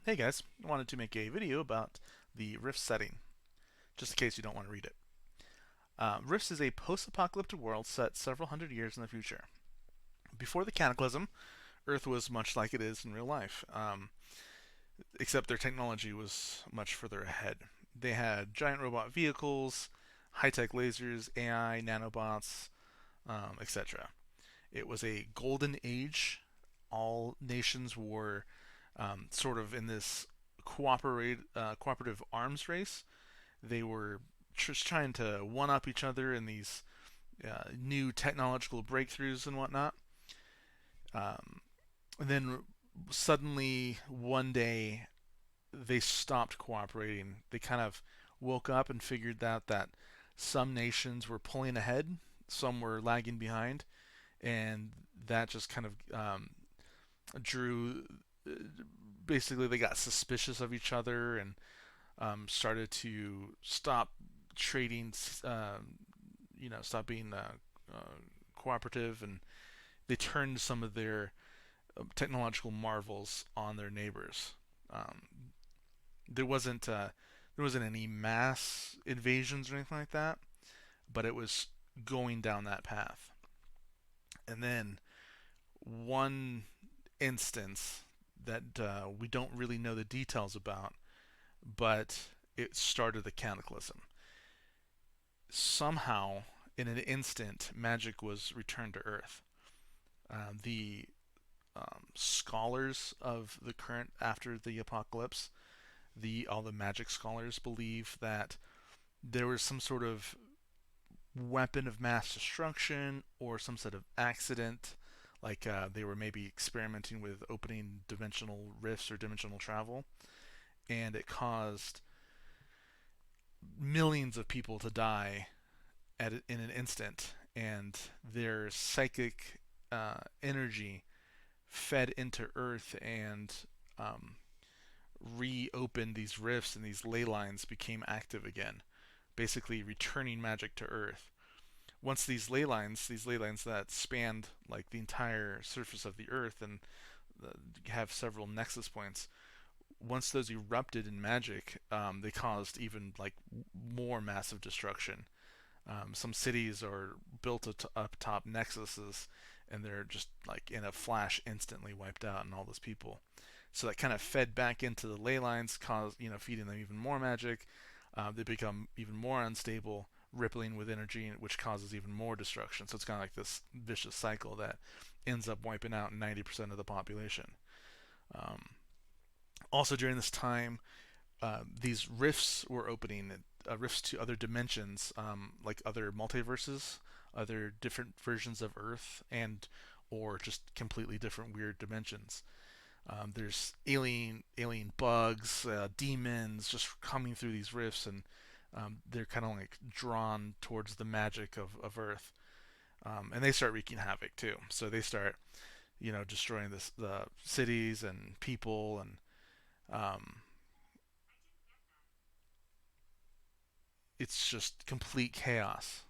Hey guys, I wanted to make a video about the Rift setting, just in case you don't want to read it. Rift is a post-apocalyptic world set several hundred years in the future. Before the Cataclysm, Earth was much like it is in real life, except their technology was much further ahead. They had giant robot vehicles, high-tech lasers, AI, nanobots, etc. It was a golden age. All nations were sort of in this cooperative arms race. They were just trying to one up each other in these new technological breakthroughs and whatnot. And then suddenly one day they stopped cooperating. They kind of woke up and figured out that some nations were pulling ahead, some were lagging behind, and that just kind of drew. Basically, they got suspicious of each other and started to stop trading, stop being cooperative, and they turned some of their technological marvels on their neighbors. Um, there wasn't any mass invasions or anything like that, but it was going down that path. And then one instance that we don't really know the details about, but it started the cataclysm. Somehow, in an instant, magic was returned to Earth. The scholars of the current after the apocalypse, the all the magic scholars believe that there was some sort of weapon of mass destruction or some sort of accident, like they were maybe experimenting with opening dimensional rifts or dimensional travel, and it caused millions of people to die in an instant, and their psychic energy fed into Earth and reopened these rifts, and these ley lines became active again, basically returning magic to Earth. Once these ley lines that spanned like the entire surface of the Earth and have several nexus points, once those erupted in magic, they caused even like more massive destruction. Some cities are built up top nexuses, and they're just like in a flash instantly wiped out, and all those people. So that kind of fed back into the ley lines, caused feeding them even more magic. They become even more unstable, rippling with energy, which causes even more destruction. So it's kind of like this vicious cycle that ends up wiping out 90% of the population. Um, Also during this time, these rifts were opening, rifts to other dimensions, like other multiverses, other different versions of Earth, and or just completely different weird dimensions. There's alien bugs, demons just coming through these rifts, and they're kind of like drawn towards the magic of Earth, and they start wreaking havoc too. So they start, destroying the cities and people, and um, it's just complete chaos.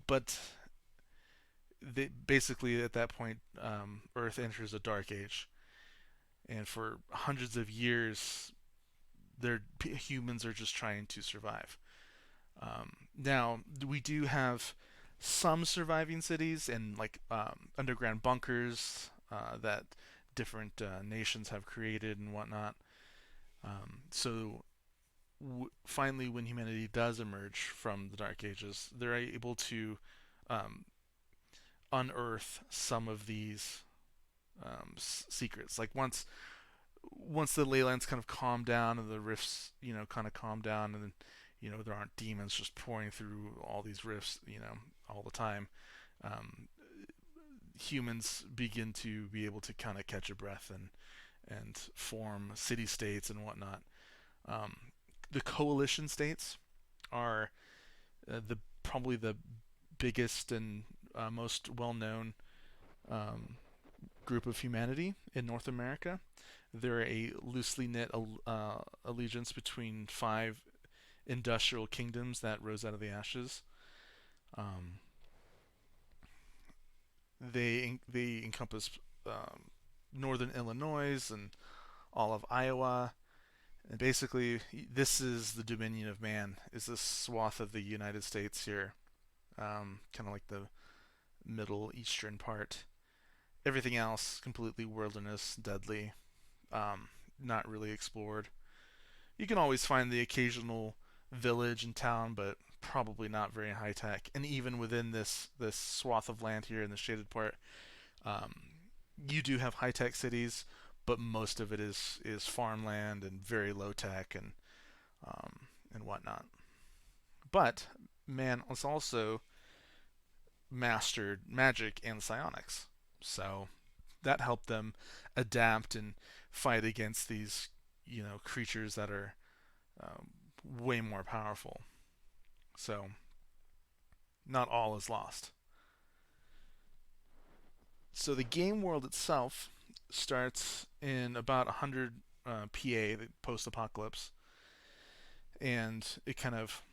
But basically at that point, Earth enters a dark age, and for hundreds of years, humans are just trying to survive. Now we do have some surviving cities and like underground bunkers that different nations have created and whatnot. So finally, when humanity does emerge from the Dark Ages, they're able to um, unearth some of these secrets. Like once the ley lines kind of calm down and the rifts, kind of calm down, and then there aren't demons just pouring through all these rifts, all the time. Um, Humans begin to be able to kind of catch a breath and form city states and whatnot. Um, the coalition states are the probably the biggest and most well-known um, group of humanity in North America. They're a loosely knit allegiance between five industrial kingdoms that rose out of the ashes. Um, they encompass um, northern Illinois and all of Iowa. And basically, this is the dominion of man, is this swath of the United States here, kind of like the middle eastern part. Everything else, completely wilderness, deadly, um, not really explored. You can always find the occasional village and town, but probably not very high tech. And even within this swath of land here in the shaded part, um, you do have high tech cities, but most of it is farmland and very low tech and whatnot. But man has also mastered magic and psionics, so that helped them adapt and fight against these creatures that are um, way more powerful. So not all is lost. So the game world itself starts in about 100 PA, the post-apocalypse, and it kind of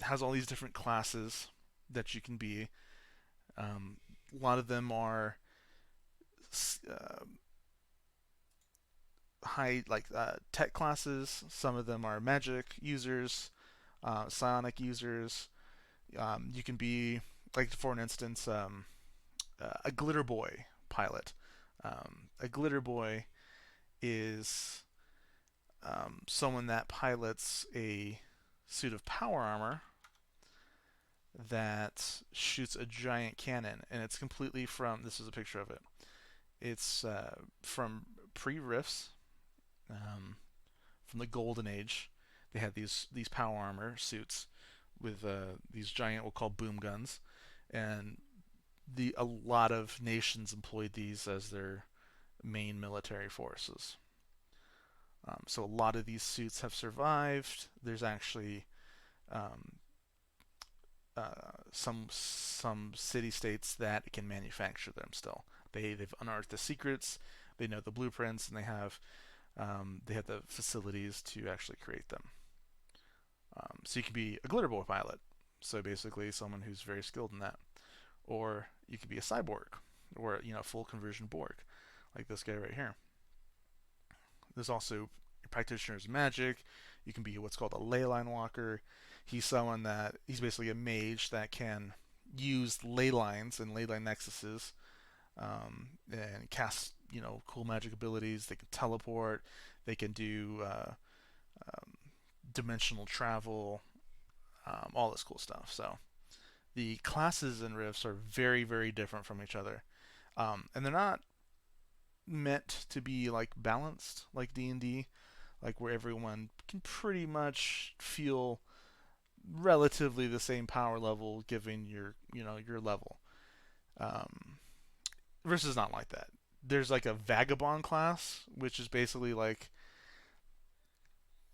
has all these different classes that you can be. A lot of them are uh, high, like tech classes. Some of them are magic users, psionic users. You can be, like for an instance, a glitter boy pilot. A glitter boy is someone that pilots a suit of power armor that shoots a giant cannon, and it's completely from. This is a picture of it. It's from pre-Rifts, um, from the Golden Age. They had these power armor suits with these giant, we'll call boom guns, and a lot of nations employed these as their main military forces. So a lot of these suits have survived. There's actually um, some city states that can manufacture them still. They've unearthed the secrets, they know the blueprints, and they have the facilities to actually create them. So you can be a glitter boy pilot, so basically someone who's very skilled in that, or you could be a cyborg, or full conversion Borg, like this guy right here. There's also practitioners of magic. You can be what's called a ley line walker. He's basically a mage that can use ley lines and ley line nexuses, and cast cool magic abilities. They can teleport. They can do um, dimensional travel, all this cool stuff. So the classes in Rifts are very very different from each other, and they're not meant to be like balanced like D&D, like where everyone can pretty much feel relatively the same power level given your level. Um, Versus not like that. There's like a vagabond class, which is basically like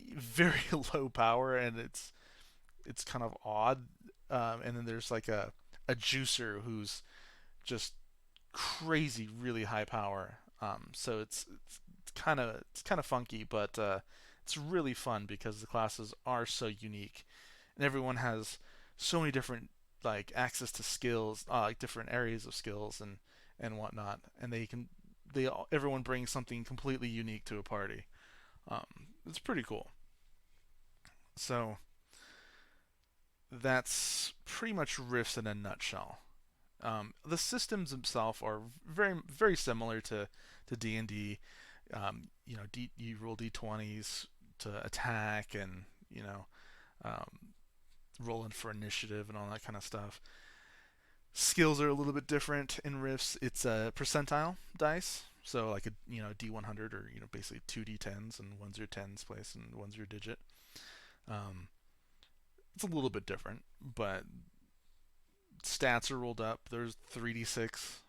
very low power, and it's kind of odd. And then there's like a juicer who's just crazy, really high power. So it's kind of funky, but it's really fun because the classes are so unique, and everyone has so many different like access to skills, like different areas of skills and whatnot, and everyone brings something completely unique to a party. It's pretty cool. So that's pretty much Rifts in a nutshell. The systems themselves are very very similar to D&D. You roll d20s to attack, and um, rolling for initiative and all that kind of stuff. Skills are a little bit different in Rifts. It's a percentile dice, so like a D100, or basically two D10s, and one's your tens place and one's your digit. Um, it's a little bit different, but stats are rolled up. There's 3d6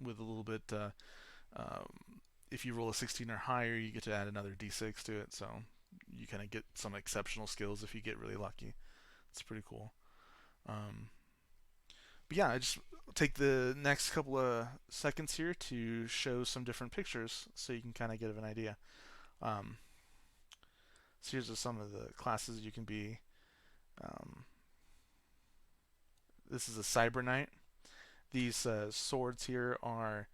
with a little bit. If you roll a 16 or higher, you get to add another d6 to it, so you kind of get some exceptional skills if you get really lucky. It's pretty cool. Um, but yeah, I just take the next couple of seconds here to show some different pictures so you can kind of get an idea. Um, so here's some of the classes you can be. Um, this is a Cyber Knight. These swords here are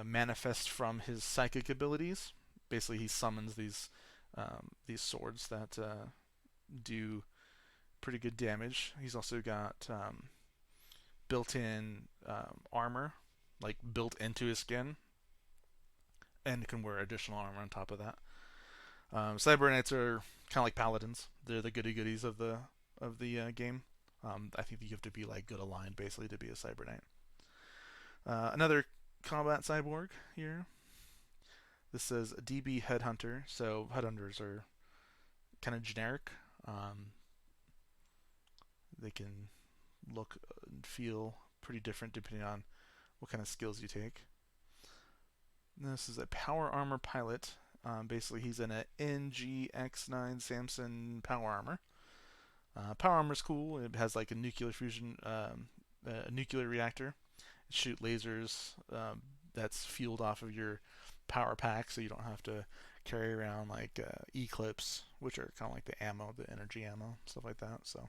manifest from his psychic abilities. Basically, he summons these swords that do pretty good damage. He's also got built-in armor, like built into his skin, and can wear additional armor on top of that. Cyber Knights are kind of like paladins. They're the goody goodies of the game. I think you have to be like good aligned basically to be a Cyber Knight. Another combat cyborg here. This says DB Headhunter. So headhunters are kind of generic. They can look and feel pretty different depending on what kind of skills you take. This is a power armor pilot. Basically, he's in a NGX9 Samson power armor. Power armor is cool. It has like a nuclear fusion, a nuclear reactor. It shoot lasers that's fueled off of your power pack, so you don't have to carry around like Eclipse, which are kind of like the ammo, the energy ammo, stuff like that. So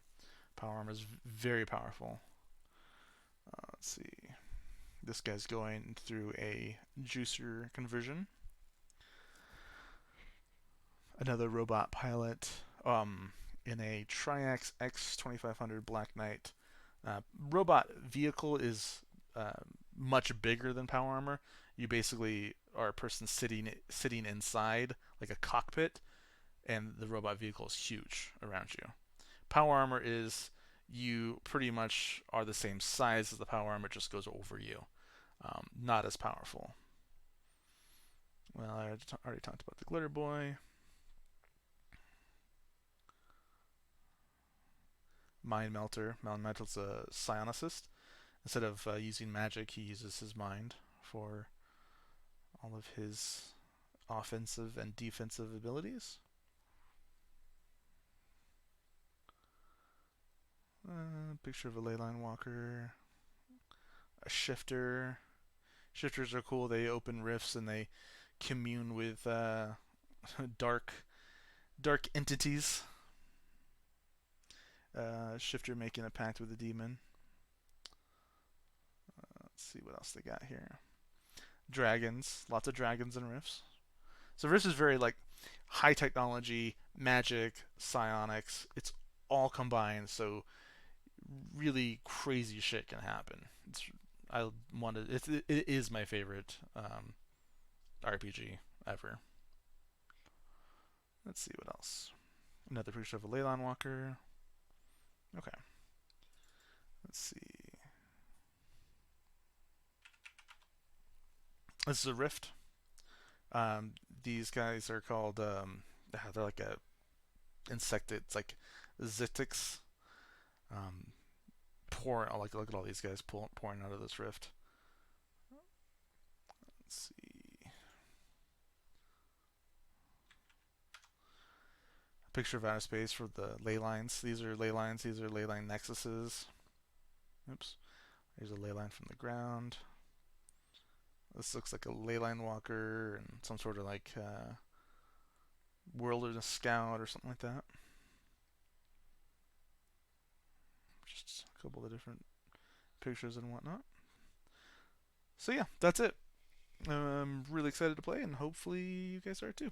power armor is very powerful. Let's see. This guy's going through a juicer conversion. Another robot pilot in a Triax X2500 Black Knight. Robot vehicle is much bigger than power armor. You basically are a person sitting inside like a cockpit, and the robot vehicle is huge around you. Power armor is you pretty much are the same size as the power armor, just goes over you. Not as powerful. Well, I already talked about the Glitter Boy. Mind Melter. Mind Melter's a psionicist. Instead of using magic, he uses his mind for all of his offensive and defensive abilities. Picture of a leyline walker. A shifter. Shifters are cool. They open rifts and they commune with dark entities. Shifter making a pact with a demon. Let's see what else they got here. Dragons. Lots of dragons and rifts. So Rifts is very like high technology, magic, psionics. It's all combined, so really crazy shit can happen. It is my favorite RPG ever. Let's see what else. Another picture of a Leyline Walker. Okay. Let's see. This is a Rift. These guys are called. They're like a insected. It's like Zitix. Pouring. Like look at all these guys pouring out of this Rift. Let's see. Picture of outer space for the ley lines. These are ley lines. These are ley line nexuses. Oops. There's a ley line from the ground. This looks like a ley line walker and some sort of like wilderness scout or something like that. Just a couple of different pictures and whatnot. So yeah, that's it. I'm really excited to play, and hopefully you guys are too.